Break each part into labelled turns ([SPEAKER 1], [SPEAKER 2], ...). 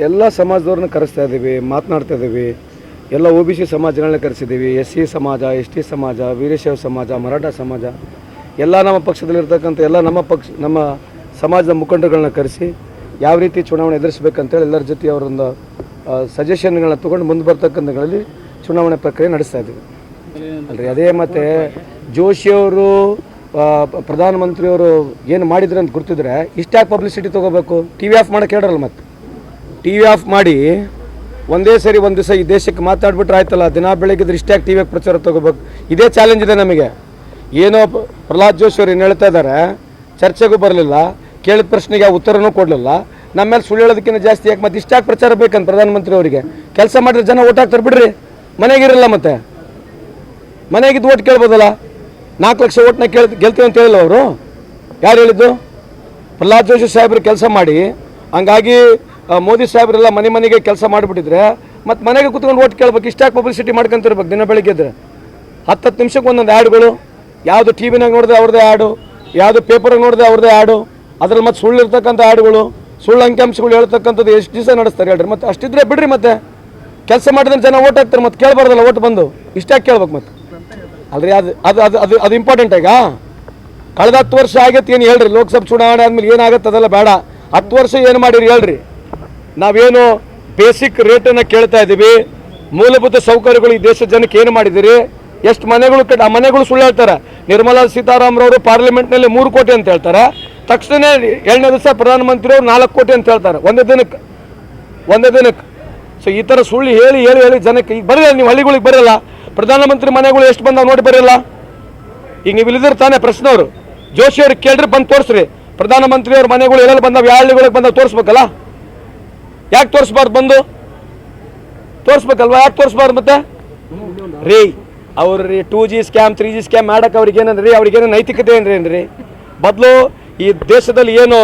[SPEAKER 1] ಎಲ್ಲ ಸಮಾಜದವ್ರನ್ನ ಕರೆಸ್ತಾ ಇದ್ದೀವಿ, ಮಾತನಾಡ್ತಾ ಇದ್ದೀವಿ. ಎಲ್ಲ OBC ಸಮಾಜಗಳನ್ನ ಕರೆಸಿದ್ದೀವಿ. SC ಸಮಾಜ, ST ಸಮಾಜ, ವೀರಶೈವ ಸಮಾಜ, ಮರಾಠ ಸಮಾಜ, ಎಲ್ಲ ನಮ್ಮ ಪಕ್ಷದಲ್ಲಿರ್ತಕ್ಕಂಥ ಎಲ್ಲ ನಮ್ಮ ಸಮಾಜದ ಮುಖಂಡರುಗಳನ್ನ ಕರೆಸಿ ಯಾವ ರೀತಿ ಚುನಾವಣೆ ಎದುರಿಸಬೇಕಂತೇಳಿ ಎಲ್ಲರ ಜೊತೆ ಅವರೊಂದು ಸಜೆಷನ್ಗಳನ್ನ ತೊಗೊಂಡು ಮುಂದೆ ಬರ್ತಕ್ಕಂಥಗಳಲ್ಲಿ ಚುನಾವಣೆ ಪ್ರಕ್ರಿಯೆ ನಡೆಸ್ತಾ ಇದ್ದೀವಿ ಅಲ್ರಿ. ಅದೇ ಮತ್ತು ಜೋಶಿಯವರು ಪ್ರಧಾನಮಂತ್ರಿಯವರು ಏನು ಮಾಡಿದ್ರು ಅಂತ ಗೊತ್ತಿದ್ರೆ ಇಷ್ಟ್ಯಾಕೆ ಪಬ್ಲಿಸಿಟಿ ತೊಗೋಬೇಕು? TV ಆಫ್ ಮಾಡೋಕ್ಕೆ ಹೇಳ್ರಲ್ಲ. ಮತ್ತು TV ಆಫ್ ಮಾಡಿ ಒಂದೇ ಸರಿ ಒಂದು ದಿವಸ ಈ ದೇಶಕ್ಕೆ ಮಾತಾಡ್ಬಿಟ್ರೆ ಆಯ್ತಲ್ಲ. ದಿನ ಬೆಳಗ್ಗೆ ಇಷ್ಟ್ಯಾಕೆ TV ಪ್ರಚಾರ ತೊಗೋಬೇಕು? ಇದೇ ಚಾಲೆಂಜ್ ಇದೆ ನಮಗೆ. ಏನೋ ಪ್ರಹ್ಲಾದ್ ಜೋಶಿ ಅವರು ಏನು ಹೇಳ್ತಾ ಇದ್ದಾರೆ, ಚರ್ಚೆಗೂ ಬರಲಿಲ್ಲ, ಕೇಳಿದ ಪ್ರಶ್ನೆಗೆ ಯಾವ ಉತ್ತರನೂ ಕೊಡಲಿಲ್ಲ, ನಮ್ಮ ಮೇಲೆ ಸುಳ್ಳು ಹೇಳೋದಕ್ಕಿಂತ ಜಾಸ್ತಿ ಯಾಕೆ ಮತ್ತೆ ಇಷ್ಟ್ಯಾಕೆ ಪ್ರಚಾರ ಬೇಕಂತ ಪ್ರಧಾನಮಂತ್ರಿ ಅವರಿಗೆ? ಕೆಲಸ ಮಾಡಿದ್ರೆ ಜನ ಓಟ್ ಹಾಕ್ತಾರೆ ಬಿಡ್ರಿ, ಮನೆಗಿರಲ್ಲ. ಮತ್ತೆ ಮನೆಗಿದ್ದು ಓಟ್ ಕೇಳ್ಬೋದಲ್ಲ. 4 ಲಕ್ಷ ಓಟ್ನ ಗೆಲ್ತೀವಿ ಅಂತ ಹೇಳಿಲ್ಲ ಅವರು. ಯಾರು ಹೇಳಿದ್ದು? ಪ್ರಹ್ಲಾದ್ ಜೋಶಿ ಸಾಹೇಬ್ರು ಕೆಲಸ ಮಾಡಿ, ಹಂಗಾಗಿ ಮೋದಿ ಸಾಹೇಬ್ರೆಲ್ಲ ಮನೆಗೆ ಕೆಲಸ ಮಾಡಿಬಿಟ್ಟಿದ್ರೆ ಮತ್ತು ಮನೆಗೆ ಕೂತ್ಕೊಂಡು ಓಟ್ ಕೇಳ್ಬೇಕು. ಇಷ್ಟ್ಯಾಕೆ ಪಬ್ಲಿಸಿಟಿ ಮಾಡ್ಕೊಂತಿರ್ಬೇಕು? ದಿನ ಬೆಳಿಗ್ಗೆ ಇದ್ರೆ 10 ನಿಮಿಷಕ್ಕೆ ಒಂದೊಂದು ಆ್ಯಡ್ಗಳು. ಯಾವುದು TVನಾಗ ನೋಡಿದ್ರೆ ಅವ್ರದ್ದೇ ಆ್ಯಡು, ಯಾವುದು ಪೇಪರಾಗ ನೋಡಿದ್ರೆ ಅವ್ರದ್ದೇ ಆ್ಯಡು, ಅದ್ರಲ್ಲಿ ಮತ್ತೆ ಸುಳ್ಳು ಇರ್ತಕ್ಕಂಥ ಆ್ಯಡ್ಗಳು, ಸುಳ್ಳು ಅಂಕಿಅಂಶಗಳು ಹೇಳ್ತಕ್ಕಂಥದ್ದು ಎಷ್ಟು ದಿವಸ ನಡೆಸ್ತಾರೆ ಹೇಳ್ರಿ? ಮತ್ತು ಅಷ್ಟಿದ್ರೆ ಬಿಡ್ರಿ. ಮತ್ತೆ ಕೆಲಸ ಮಾಡಿದ್ರೆ ಜನ ಓಟ್ ಹಾಕ್ತಾರೆ, ಮತ್ತೆ ಕೇಳಬಾರ್ದಲ್ಲ ಓಟ್ ಬಂದು. ಇಷ್ಟ್ಯಾಕೆ ಕೇಳ್ಬೇಕು ಮತ್ತೆ? ಅಲ್ರಿ ಅದು ಅದು ಅದು ಅದು ಅದು ಇಂಪಾರ್ಟೆಂಟ್. ಈಗ ಕಳೆದ 10 ವರ್ಷ ಆಗೈತೆ ಏನು ಹೇಳ್ರಿ? ಲೋಕಸಭೆ ಚುನಾವಣೆ ಆದಮೇಲೆ ಏನಾಗತ್ತೆ ಅದೆಲ್ಲ ಬೇಡ. 10 ವರ್ಷ ಏನು ಮಾಡಿರಿ ಹೇಳ್ರಿ? ನಾವೇನು ಬೇಸಿಕ್ ರೇಟನ್ನು ಕೇಳ್ತಾ ಇದ್ದೀವಿ, ಮೂಲಭೂತ ಸೌಕರ್ಯಗಳು ಈ ದೇಶದ ಜನಕ್ಕೆ ಏನು ಮಾಡಿದ್ದೀರಿ? ಎಷ್ಟು ಮನೆಗಳು ಆ ಮನೆಗಳು ಸುಳ್ಳು ಹೇಳ್ತಾರೆ. ನಿರ್ಮಲಾ ಸೀತಾರಾಮರವರು ಪಾರ್ಲಿಮೆಂಟ್ನಲ್ಲಿ 3 ಕೋಟಿ ಅಂತ ಹೇಳ್ತಾರೆ. ತಕ್ಷಣ 2ನೇ ದಿವಸ ಪ್ರಧಾನಮಂತ್ರಿಯವರು 4 ಕೋಟಿ ಅಂತ ಹೇಳ್ತಾರೆ ಒಂದೇ ದಿನಕ್ಕೆ. ಸೊ ಈ ಥರ ಸುಳ್ಳು ಹೇಳಿ ಹೇಳಿ ಹೇಳಿ ಜನಕ್ಕೆ ಈಗ ಬರಲ್ಲ. ನೀವು ಹಳ್ಳಿಗಳಿಗೆ ಬರಲ್ಲ, ಪ್ರಧಾನಮಂತ್ರಿ ಮನೆಗಳು ಎಷ್ಟು ಬಂದಾವ ನೋಡಿ ಬರಲ್ಲ. ಈಗ ನೀವು ಇಲ್ಲಿದ್ರೆ ತಾನೇ ಪ್ರಶ್ನವರು ಜೋಶಿ ಅವ್ರಿಗೆ ಕೇಳ್ರಿ, ಬಂದು ತೋರಿಸ್ರಿ. ಪ್ರಧಾನಮಂತ್ರಿಯವ್ರ ಮನೆಗಳು ಎಲ್ಲೆಲ್ಲ ಬಂದಾವ, ಯಾವ ಹಳ್ಳಿಗಳಿಗೆ ಬಂದಾವ ತೋರಿಸ್ಬೇಕಲ್ಲ. ಯಾಕೆ ತೋರಿಸ್ಬಾರ್ದು? ಬಂದು ತೋರಿಸ್ಬೇಕಲ್ವಾ? ಯಾಕೆ ತೋರಿಸ್ಬಾರ್ದು? ಮತ್ತೆ ರೀ ಅವ್ರಿ 2G ಸ್ಕ್ಯಾಮ್ 3G ಸ್ಕ್ಯಾಮ್ ಮಾಡಕ್ಕೆ ಅವ್ರಿಗೇನಂದ್ರಿ? ಅವ್ರಿಗೇನೋ ನೈತಿಕತೆ ಏನ್ರಿ? ಬದಲು ಈ ದೇಶದಲ್ಲಿ ಏನು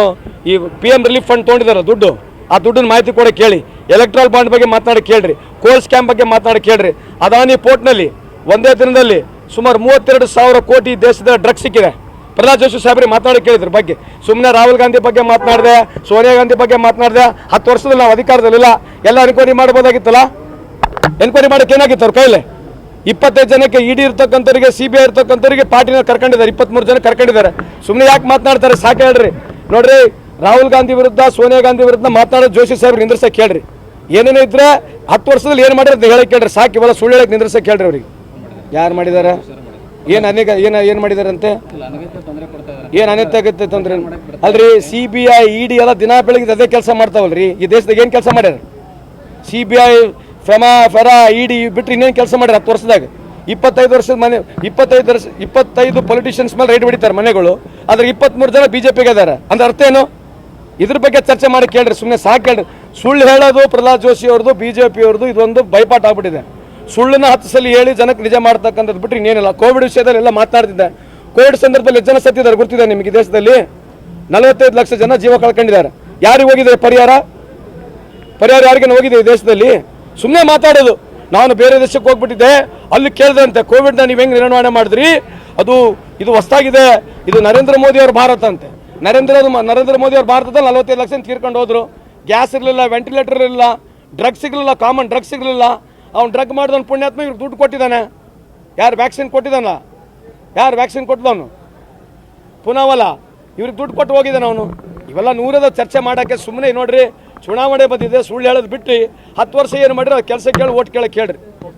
[SPEAKER 1] ಈ PM ರಿಲೀಫ್ ಫಂಡ್ ತೊಗೊಂಡಿದ್ದಾರೆ ದುಡ್ಡು, ಆ ದುಡ್ಡನ್ನ ಮಾಹಿತಿ ಕೊಡೋಕೆ ಕೇಳಿ. ಎಲೆಕ್ಟ್ರಲ್ ಬಾಂಡ್ ಬಗ್ಗೆ ಮಾತನಾಡಕ್ಕೆ ಕೇಳ್ರಿ. ಕೋಲ್ ಸ್ಕ್ಯಾಮ್ ಬಗ್ಗೆ ಮಾತನಾಡಕ್ಕೆ ಕೇಳ್ರಿ. ಅದಾನಿ ಪೋರ್ಟ್ನಲ್ಲಿ ಒಂದೇ ದಿನದಲ್ಲಿ ಸುಮಾರು 32,000 ಕೋಟಿ ದೇಶದ ಡ್ರಗ್ಸ್ ಸಿಕ್ಕಿದೆ. ಪ್ರಹ್ಲಾದ್ ಜೋಶಿ ಸಾಹೇಬ್ರಿಗೆ ಮಾತನಾಡಕ್ಕೆ ಕೇಳಿದ್ರ ಬಗ್ಗೆ. ಸುಮ್ಮನೆ ರಾಹುಲ್ ಗಾಂಧಿ ಬಗ್ಗೆ ಮಾತನಾಡಿದೆ, ಸೋನಿಯಾ ಗಾಂಧಿ ಬಗ್ಗೆ ಮಾತನಾಡಿದೆ. 10 ವರ್ಷದಲ್ಲಿ ನಾವು ಅಧಿಕಾರದಲ್ಲಿಲ್ಲ, ಎಲ್ಲ ಎನ್ಕ್ವೈರಿ ಮಾಡ್ಬೋದಾಗಿತ್ತಲ್ಲ. ಎನ್ಕ್ವೈರಿ ಮಾಡೋಕೆ ಏನಾಗಿತ್ತು ಅವ್ರ ಕೈಲಿ? 25 ಜನಕ್ಕೆ ED ಇರ್ತಕ್ಕಂಥವ್ರಿಗೆ, CBI ಇರ್ತಕ್ಕಂಥವ್ರಿಗೆ ಪಾರ್ಟಿನ ಕರ್ಕೊಂಡಿದ್ದಾರೆ. 23 ಜನ ಕರ್ಕೊಂಡಿದ್ದಾರೆ. ಸುಮ್ಮನೆ ಯಾಕೆ ಮಾತನಾಡ್ತಾರೆ? ಸಾಕು ಹೇಳ್ರಿ. ನೋಡ್ರಿ, ರಾಹುಲ್ ಗಾಂಧಿ ವಿರುದ್ಧ, ಸೋನಿಯಾ ಗಾಂಧಿ ವಿರುದ್ಧ ಮಾತನಾಡೋ ಜೋಶಿ ಸಾಹೇಬ್ರು ನಿಂದ್ರಸಕ್ಕೆ ಕೇಳ್ರಿ. ಏನೇನೋ ಇದ್ರೆ 10 ವರ್ಷದಲ್ಲಿ ಏನು ಮಾಡಿದ್ರೆ ಹೇಳಕ್ಕೆ ಕೇಳ್ರಿ. ಸಾಕು, ಇವೆಲ್ಲ ಸುಳ್ಳು ಹೇಳಕ್ಕೆ ನಿಂದ್ರಸಕ್ಕೆ ಕೇಳ್ರಿ ಅವ್ರಿಗೆ. ಯಾರು ಮಾಡಿದ್ದಾರೆ? ಏನು ಮಾಡಿದಾರಂತೆ? ಏನು ಅನಗತ್ಯ ತೊಂದರೆ ಅಲ್ರಿ? CBI ED ಎಲ್ಲ ದಿನ ಬೆಳಗ್ಗೆ ಅದೇ ಕೆಲಸ ಮಾಡ್ತಾವಲ್ರಿ. ಈ ದೇಶದಾಗ ಏನು ಕೆಲಸ ಮಾಡ್ಯಾರ? CBI, ಫೆರಾ ED ಬಿಟ್ಟರೆ ಇನ್ನೇನು ಕೆಲಸ ಮಾಡ್ಯಾರ 10 ವರ್ಷದಾಗ? 25 ವರ್ಷದ ಮನೆ 25 ಪೊಲಿಟಿಷಿಯನ್ಸ್ ಮೇಲೆ ರೈಡ್ ಹೊಡಿತಾರೆ ಮನೆಗಳು. ಅದ್ರ 23 ಜನ BJPಗೆ ಇದ್ದಾರೆ. ಅಂದ್ರೆ ಅರ್ಥ ಏನು? ಇದ್ರ ಬಗ್ಗೆ ಚರ್ಚೆ ಮಾಡಿ ಕೇಳ್ರಿ. ಸುಮ್ಮನೆ ಸಾಕು ಕೇಳ್ರಿ. ಸುಳ್ಳು ಹೇಳೋದು ಪ್ರಹ್ಲಾದ್ ಜೋಶಿ ಅವ್ರದ್ದು, BJP ಅವ್ರದ್ದು ಇದೊಂದು ಬೈಪಾಟ್ ಆಗ್ಬಿಟ್ಟಿದೆ. ಸುಳ್ಳನ್ನ 10 ಸಲ ಹೇಳಿ ಜನಕ್ಕೆ ನಿಜ ಮಾಡ್ತಕ್ಕಂಥದ್ದು ಬಿಟ್ಟರೆ ಇನ್ನೇನಿಲ್ಲ. ಕೋವಿಡ್ ವಿಷಯದಲ್ಲಿ ಎಲ್ಲ ಮಾತನಾಡ್ತಿದ್ದೆ. ಕೋವಿಡ್ ಸಂದರ್ಭದಲ್ಲಿ ಎಷ್ಟು ಜನ ಸತ್ತಿದ್ದಾರೆ ಗೊತ್ತಿದೆ ನಿಮಗೆ? ದೇಶದಲ್ಲಿ 45 ಲಕ್ಷ ಜನ ಜೀವ ಕಳ್ಕೊಂಡಿದ್ದಾರೆ. ಯಾರಿಗೆ ಹೋಗಿದೆ ಪರಿಹಾರ? ಯಾರಿಗೇನು ಹೋಗಿದೆ ಈ ದೇಶದಲ್ಲಿ? ಸುಮ್ಮನೆ ಮಾತಾಡೋದು. ನಾನು ಬೇರೆ ದೇಶಕ್ಕೆ ಹೋಗ್ಬಿಟ್ಟಿದ್ದೆ, ಅಲ್ಲಿ ಕೇಳಿದಂತೆ ಕೋವಿಡ್ನ ನೀವು ಹೆಂಗೆ ನಿರ್ವಹಣೆ ಮಾಡಿದ್ರಿ, ಇದು ಹೊಸದಾಗಿದೆ, ಇದು ನರೇಂದ್ರ ಮೋದಿ ಅವ್ರ ಭಾರತ ಅಂತೆ. ನರೇಂದ್ರ ಮೋದಿ ಅವ್ರ ಭಾರತದಲ್ಲಿ 45 ಲಕ್ಷ ತೀರ್ಕೊಂಡು ಹೋದ್ರು. ಗ್ಯಾಸ್ ಇರಲಿಲ್ಲ, ವೆಂಟಿಲೇಟರ್ ಇರಲಿಲ್ಲ, ಡ್ರಗ್ಸ್ ಸಿಗಲಿಲ್ಲ, ಕಾಮನ್ ಡ್ರಗ್ಸ್ ಸಿಗಲಿಲ್ಲ. ಅವ್ನು ಡ್ರಗ್ ಮಾಡಿದವನು ಪುಣ್ಯಾತ್ಮ ಇವ್ರಿಗೆ ದುಡ್ಡು ಕೊಟ್ಟಿದ್ದಾನೆ. ಯಾರು ವ್ಯಾಕ್ಸಿನ್ ಕೊಟ್ಟಿದ್ದಾನ? ಯಾರು ವ್ಯಾಕ್ಸಿನ್ ಕೊಟ್ಟಿದವನು? ಪುನವಲ್ಲ, ಇವ್ರಿಗೆ ದುಡ್ಡು ಕೊಟ್ಟು ಹೋಗಿದ್ದಾನೆ ಅವನು. ಇವೆಲ್ಲ ನೂರದ ಚರ್ಚೆ ಮಾಡೋಕ್ಕೆ ಸುಮ್ಮನೆ ನೋಡ್ರಿ. ಚುನಾವಣೆ ಬಂದಿದೆ, ಸುಳ್ಳು ಹೇಳೋದು ಬಿಟ್ಟು 10 ವರ್ಷ ಏನು ಮಾಡಿದ್ರೆ ಕೆಲಸ ಕೇಳಿ ಓಟ್ ಕೇಳಕ್ಕೆ ಹೇಳ್ರಿ.